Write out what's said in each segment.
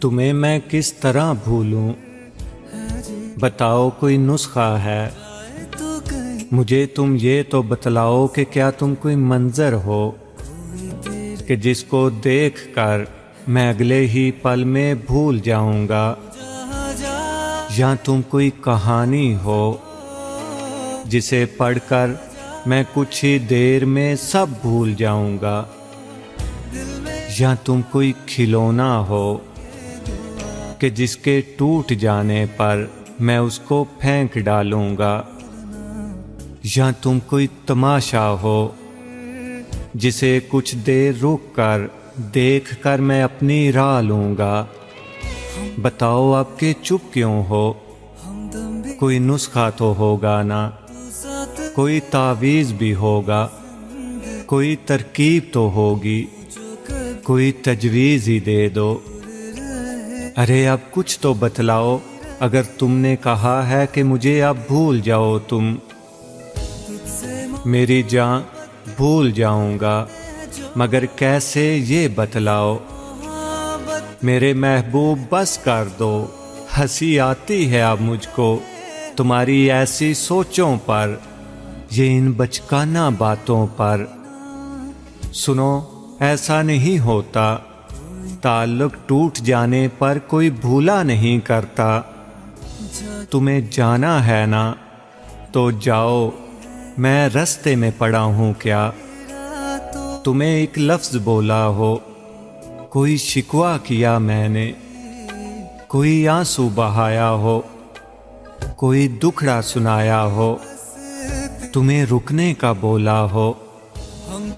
تمہیں میں کس طرح بھولوں، بتاؤ کوئی نسخہ ہے؟ مجھے تم یہ تو بتلاؤ کہ کیا تم کوئی منظر ہو کہ جس کو دیکھ کر میں اگلے ہی پل میں بھول جاؤں گا، یا تم کوئی کہانی ہو جسے پڑھ کر میں کچھ ہی دیر میں سب بھول جاؤں گا، یا تم کوئی کھلونا ہو کہ جس کے ٹوٹ جانے پر میں اس کو پھینک ڈالوں گا، یا تم کوئی تماشا ہو جسے کچھ دیر رک کر دیکھ کر میں اپنی راہ لوں گا۔ بتاؤ اب کہ چپ کیوں ہو؟ کوئی نسخہ تو ہوگا نا، کوئی تعویذ بھی ہوگا، کوئی ترکیب تو ہوگی، کوئی تجویز ہی دے دو۔ ارے اب کچھ تو بتلاؤ، اگر تم نے کہا ہے کہ مجھے اب بھول جاؤ تم، میری جان بھول جاؤں گا، مگر کیسے یہ بتلاؤ۔ میرے محبوب بس کر دو، ہنسی آتی ہے اب مجھ کو تمہاری ایسی سوچوں پر، یہ ان بچکانہ باتوں پر۔ سنو، ایسا نہیں ہوتا، تعلق ٹوٹ جانے پر کوئی بھولا نہیں کرتا۔ تمہیں جانا ہے نا تو جاؤ، میں رستے میں پڑا ہوں کیا؟ تمہیں ایک لفظ بولا ہو، کوئی شکوہ کیا میں نے، کوئی آنسو بہایا ہو، کوئی دکھڑا سنایا ہو، تمہیں رکنے کا بولا ہو،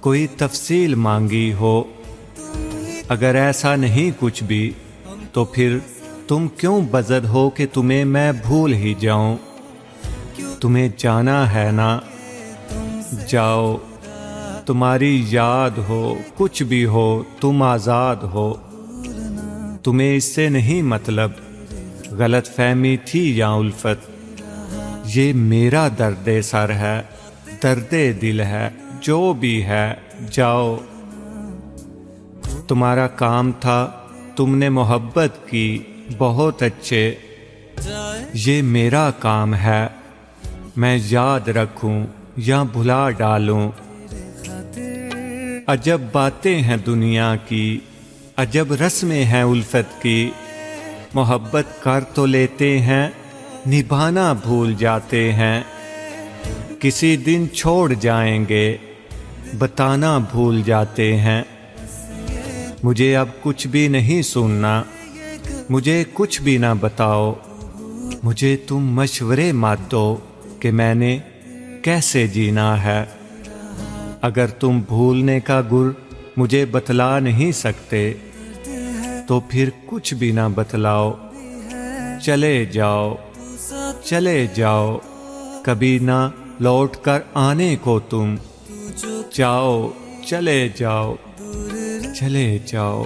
کوئی تفصیل مانگی ہو؟ اگر ایسا نہیں کچھ بھی تو پھر تم کیوں بزد ہو کہ تمہیں میں بھول ہی جاؤں؟ تمہیں جانا ہے نا، جاؤ، تمہاری یاد ہو، کچھ بھی ہو، تم آزاد ہو۔ تمہیں اس سے نہیں مطلب، غلط فہمی تھی یا الفت؟ یہ میرا درد سر ہے، درد دل ہے، جو بھی ہے، جاؤ۔ تمہارا کام تھا، تم نے محبت کی، بہت اچھے، یہ میرا کام ہے، میں یاد رکھوں یا بھلا ڈالوں۔ عجب باتیں ہیں دنیا کی، عجب رسمیں ہیں الفت کی، محبت کر تو لیتے ہیں، نبھانا بھول جاتے ہیں، کسی دن چھوڑ جائیں گے، بتانا بھول جاتے ہیں۔ مجھے اب کچھ بھی نہیں سننا، مجھے کچھ بھی نہ بتاؤ، مجھے تم مشورے مت دو کہ میں نے کیسے جینا ہے۔ اگر تم بھولنے کا گر مجھے بتلا نہیں سکتے تو پھر کچھ بھی نہ بتلاؤ، چلے جاؤ، چلے جاؤ، کبھی نہ لوٹ کر آنے کو تم، جاؤ، چلے جاؤ، چلے جاؤ۔